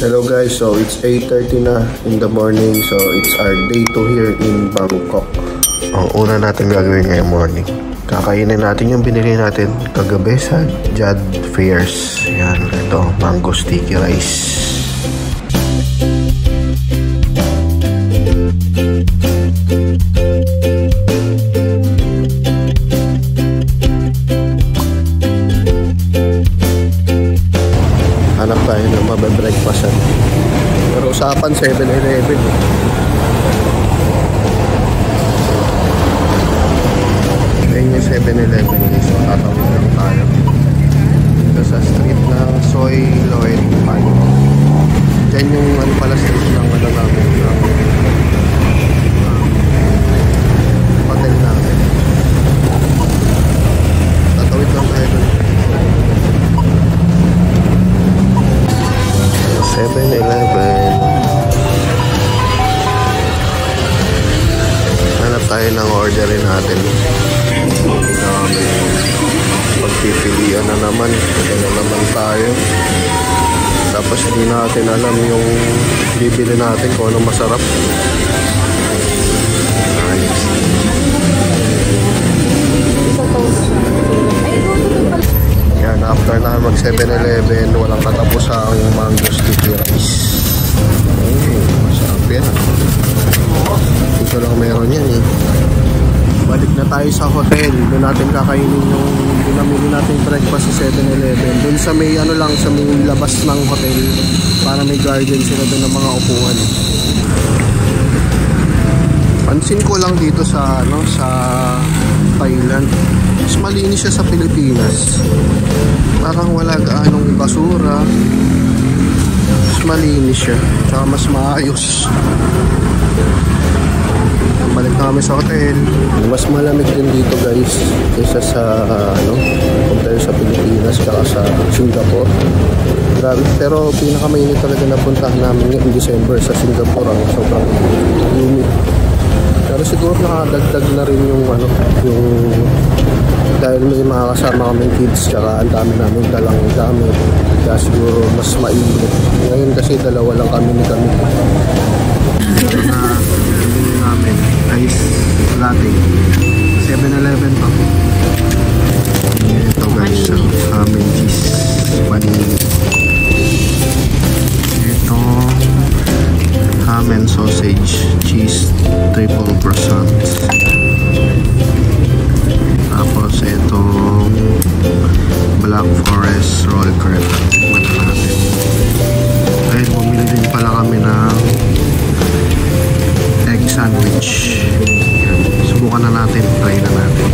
Hello guys, so it's 8:30 na in the morning. So it's our day 2 here in Bangkok. Ang una natin gagawin ngayong morning, kakainin natin yung binili natin kagabi sa Jad Fairs. Yan, ito, mango sticky rice. Hanap tayo ng mababreakfastan. Pero usapan 7-Eleven. Ayun yung 7-Eleven guys. So tatawid lang tayo dito sa street ng Soy Loy Pan. Diyan yung ano pala street ng ano namin, ng hotel namin. Tatawid lang tayo dun. 7-Eleven. Hanap tayo ng orderin natin. Pagpipilian na naman. Ito na naman tayo. Tapos hindi natin alam yung bibili natin kung anong masarap. Nice. Yan, after na mag 7-Eleven, walang katapos ang mango sticky rice. Masarap yan. Ito lang meron yan eh. Balik na tayo sa hotel. Doon natin kakainin yung pinamili natin breakfast sa 7-Eleven. Doon sa may ano lang, sa may labas ng hotel. Para may garden sila doon ng mga upuan. Pansin ko lang dito sa ano, sa Thailand, mas malinis siya sa Pilipinas. Parang wala gaanong basura. Mas malinis siya. Tsaka mas maayos. Balik na kami sa hotel. Mas malamig din dito guys kaysa sa ano, compare sa Pilipinas tsaka sa Singapore. Grabe. Pero pinakamainit talaga na puntahan namin ngayong December sa Singapore. Ang sobrang humid. Pero siguro nakadagdag na rin yung ano, yung dahil may mga kasama kaming kids tsaka ang dami namin dalang gamit, kaya siguro mas mainit. Ngayon kasi dalawa lang kami ni kami. Ito na pinili namin ice latte, 7-Eleven pa. Ito guys, amin cheese vanilla. Ito ham and sausage cheese triple croissant. Tapos itong Black Forest roll crepe. Mata natin. Ayun, bumili din pala kami ng egg sandwich. Yan. Subukan na natin. Try na natin.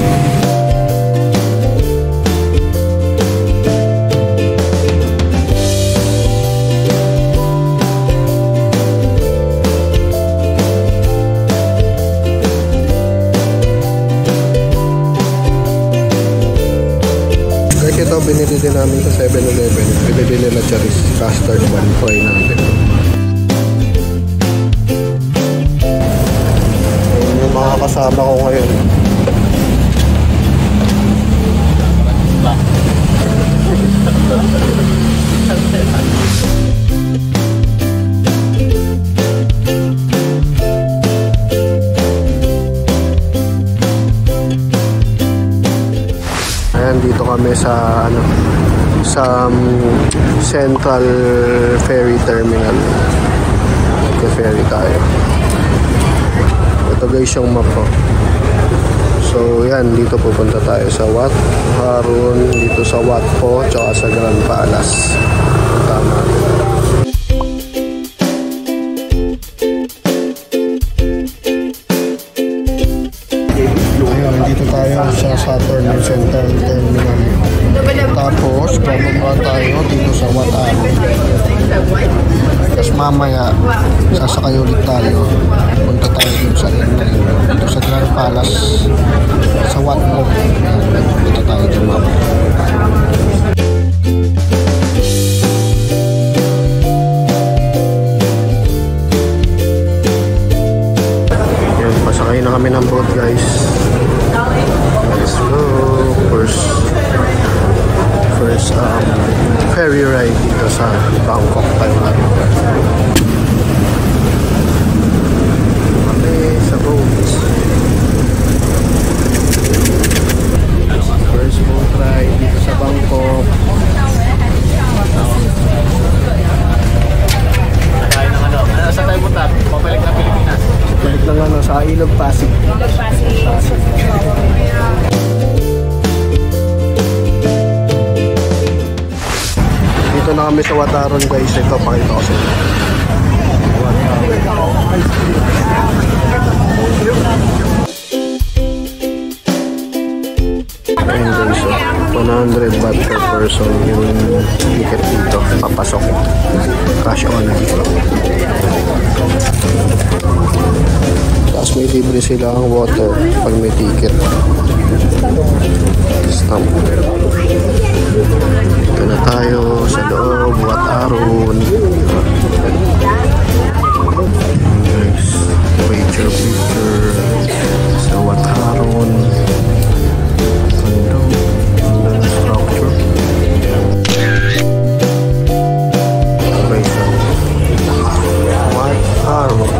Ito binili din namin sa 7-Eleven. Binili nila cherries custard bun. Try natin. Yung mga kasama ko ngayon. Dito kami sa ano, sa Central Ferry Terminal. Nagka-ferry tayo. Ito guys yung map ko. So yan, dito pupunta tayo sa Wat Harun, dito sa Wat Po, tsaka sa Grand Palace. Tama. Dito tayo sa Saturn Central Terminal. Tapos bababa tayo dito sa Wat Harun. Tapos mamaya sasakay ulit tayo. Punta tayo dito sa dito sa Grand Palace sa Wat Po. Punta tayo dito mamaya. Yan, pasakay na kami ng boat guys. Let's go. First ferry ride dito sa Bangkok, Thailand. Kami sa boats. First boat ride dito sa Bangkok. Saan tayo punta? Pabalik na Pilipinas. Balik lang sa Ilog Pasig. Dito na kami sa Wataron guys. Ito, pakita ko sa inyo. Ayun guys, 100 baht per person yung ticket dito. Papasok. Cash on. Tapos may libre sila ang water pag may ticket. Stamp. Dito na tayo sa loob, Wataron. Guys, picture sa Wataron. Ganda ng structure. Okay, so Wataron.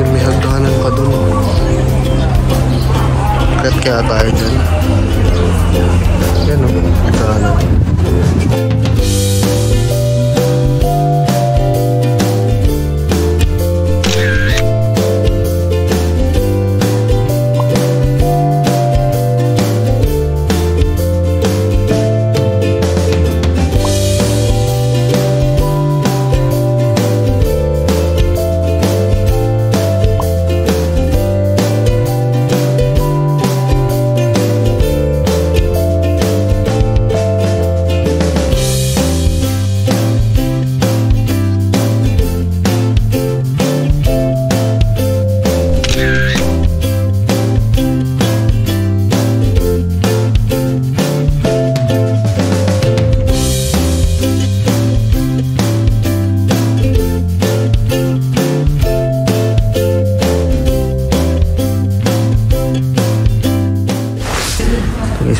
May hagdanan pa dun. Kat kaya tayo dyan. Yan o, hagdanan.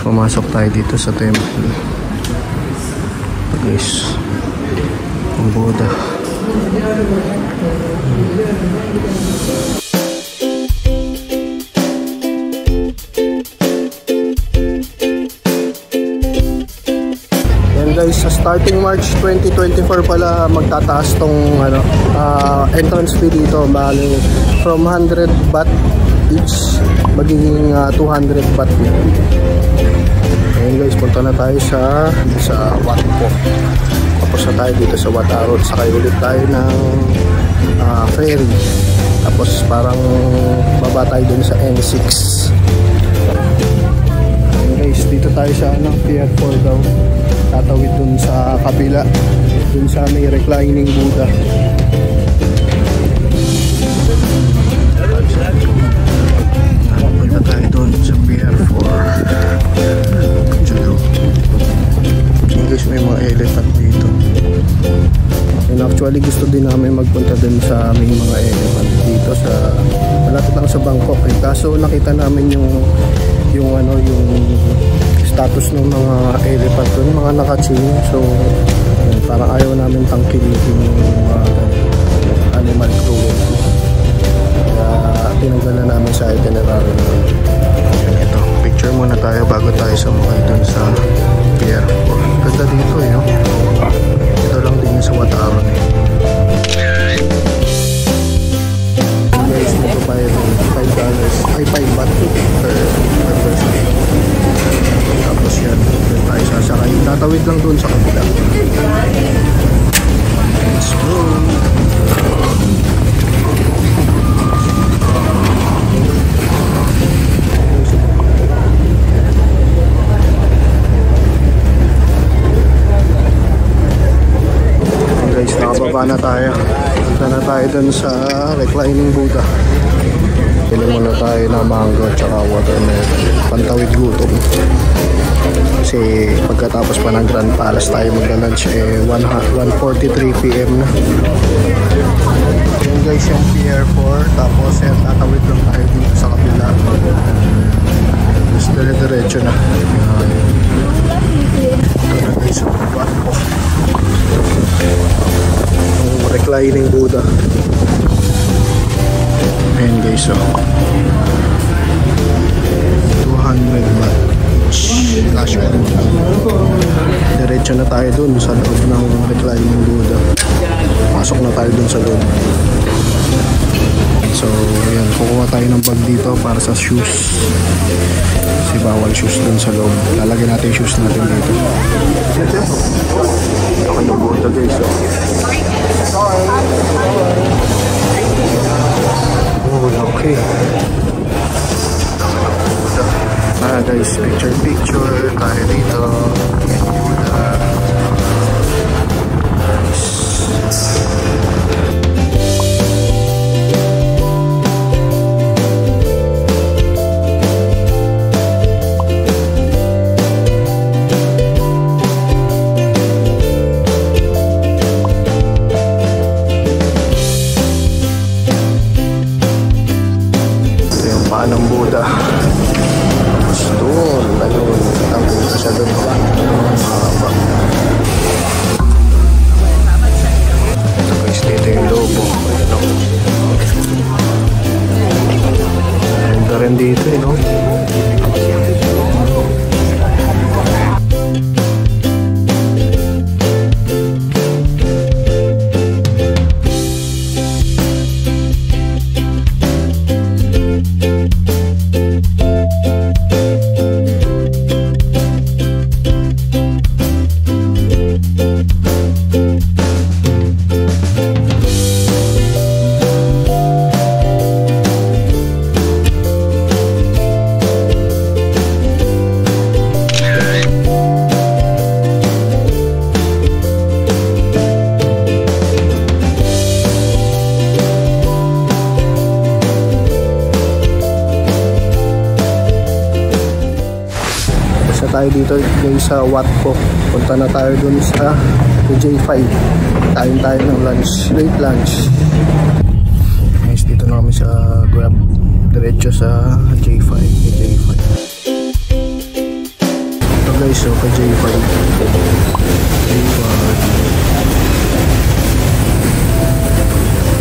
Pumasok tayo dito sa temple. Guys, ang Buddha. Yan guys, sa starting March 2024 pala magtataas tong entrance fee dito. Bali from 100 baht each magiging 200 baht na. Ayun guys, punta na tayo sa Wat Po. Tapos na tayo dito sa Wataron. Sakay ulit tayo ng ferry. Tapos parang baba tayo dun sa N6. Ayun guys, dito tayo sa Pier 4 daw. Tatawid dun sa kabila. Dun sa may reclining Buddha. Punta tayo dun sa Pier 4. Guys, may mga elephant dito. And actually gusto din namin magpunta din sa may mga elephant dito sa malapit lang sa Bangkok eh. Kaso nakita namin yung status ng mga elephant doon, mga naka-chain. So parang ayaw namin tangkilikin yung animal cruelty. Kaya tinanggal na namin sa itinerary namin. Ito, picture muna tayo bago tayo sumakay dun sa Pier 4. Ganda dito eh, no? Ito lang din sa Wataron eh. Guys, dito pa yun $5 ay 5 baht per person. Tapos yan, dun tayo sasakay. Tatawid lang dun sa kabila. Let's go! Guys, nakababa na tayo. Punta na tayo dun sa reclining Buddha. Pili muna tayo ng mango at saka watermelon. Pantawid gutom. Kasi pagkatapos pa ng Grand Palace tayo magla-lunch 1:43 PM na. Yan guys yung Pier 4. Tapos yan, tatawid lang tayo dito sa kabila. Dire-diretso na. Ito na guys, sa baba. Yung reclining Buddha. Ayan guys, so 200 baht cash on. Diretso na tayo dun sa loob ng reclining Buddha. Pasok na tayo dun sa loob. So ayan, kukuha tayo ng bag dito para sa shoes kasi bawal shoes dun sa loob. Lalagyan natin yung shoes natin dito. Ako yung Buddha guys, so oh, okay. Guys, picture tayo dito. Ito yung paa ng Buddha. Ayun, tangkong na siya doon. Mahaba. Ito guys, dito yung lobo. Ganda rin dito eh, no? Tayo dito guys sa Watpo. Punta na tayo dun sa J5. Kain tayo ng lunch, late lunch. Guys, dito na kami sa Grab. Diretso sa J5. J5. Ito guys, so kay J5. J5.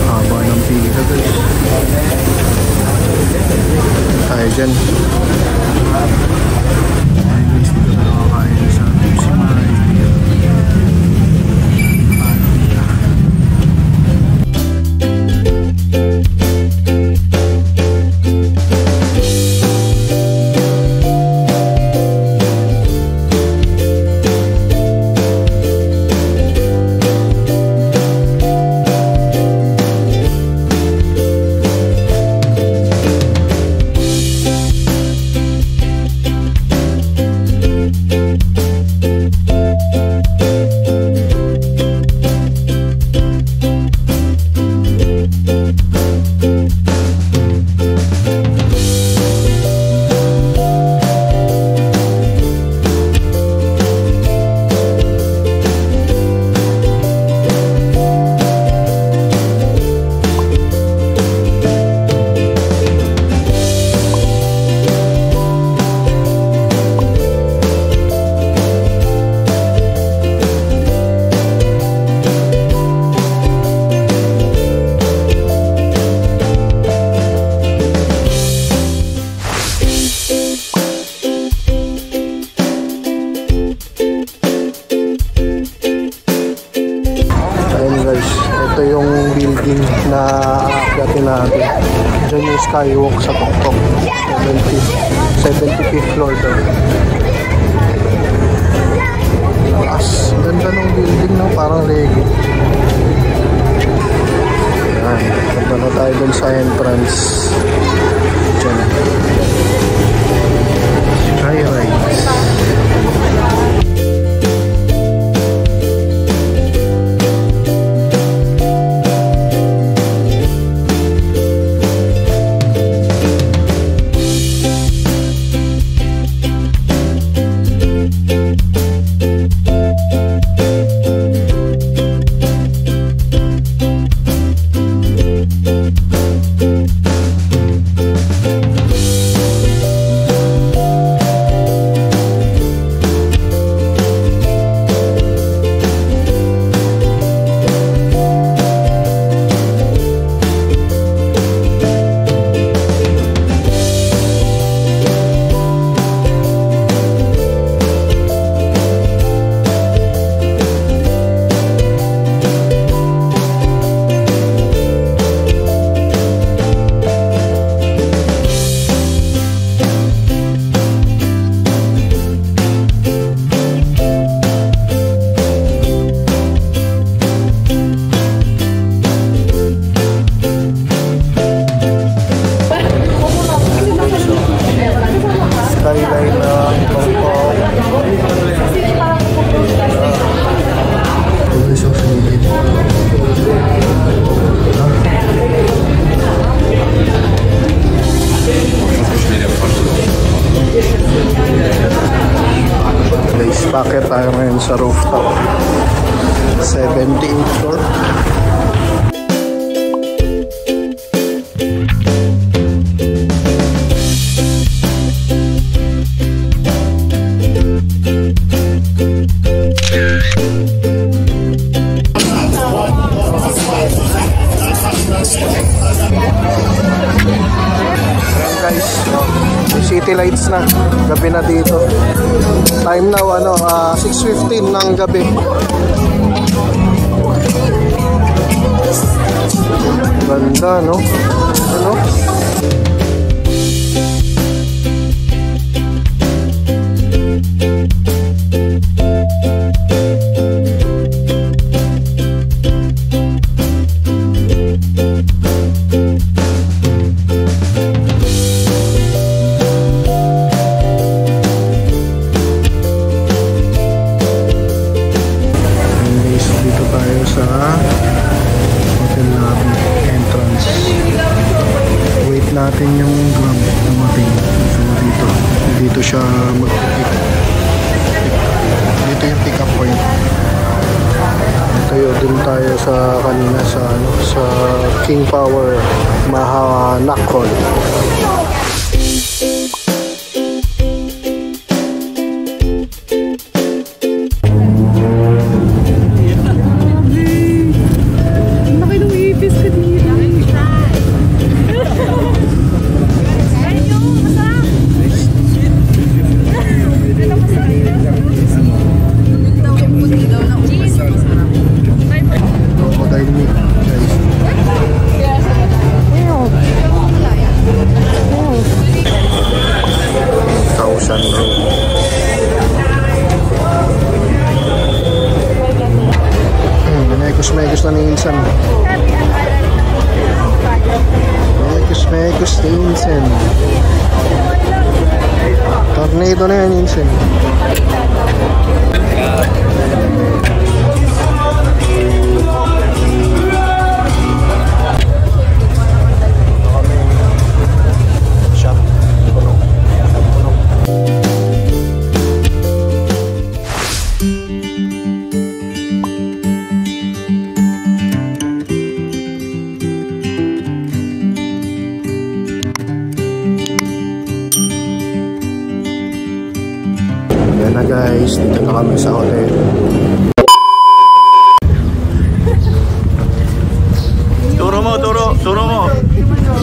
Haba ng pila guys. Tayo dyan. Ito yung building na aakyatin natin. Diyan yung skywalk sa Tuktok. 75th floor daw. Taas. Ganda ng building, no? Parang Lego. Ayan. Punta na tayo dun sa entrance. Diyan. Skyrides. Bakit tayo ngayon sa rooftop? 78 floor. Guys, may city lights na. Gabi na dito. Time now 6:15 ng gabi. Ganda, no? Ano? Sa hotel lobby entrance. Wait natin yung grab dumating. So dito siya mag-pick. Dito yung pick up point. Tayo din tayo sa kanina sa King Power Mahanakhon. Mekos na ni Insan. Mekos ni Insan. Tornado na yan, Insan. Yan na guys, dito na kami sa hotel. Turo mo.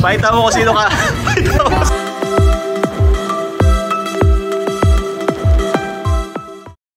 Pakita mo kung sino ka.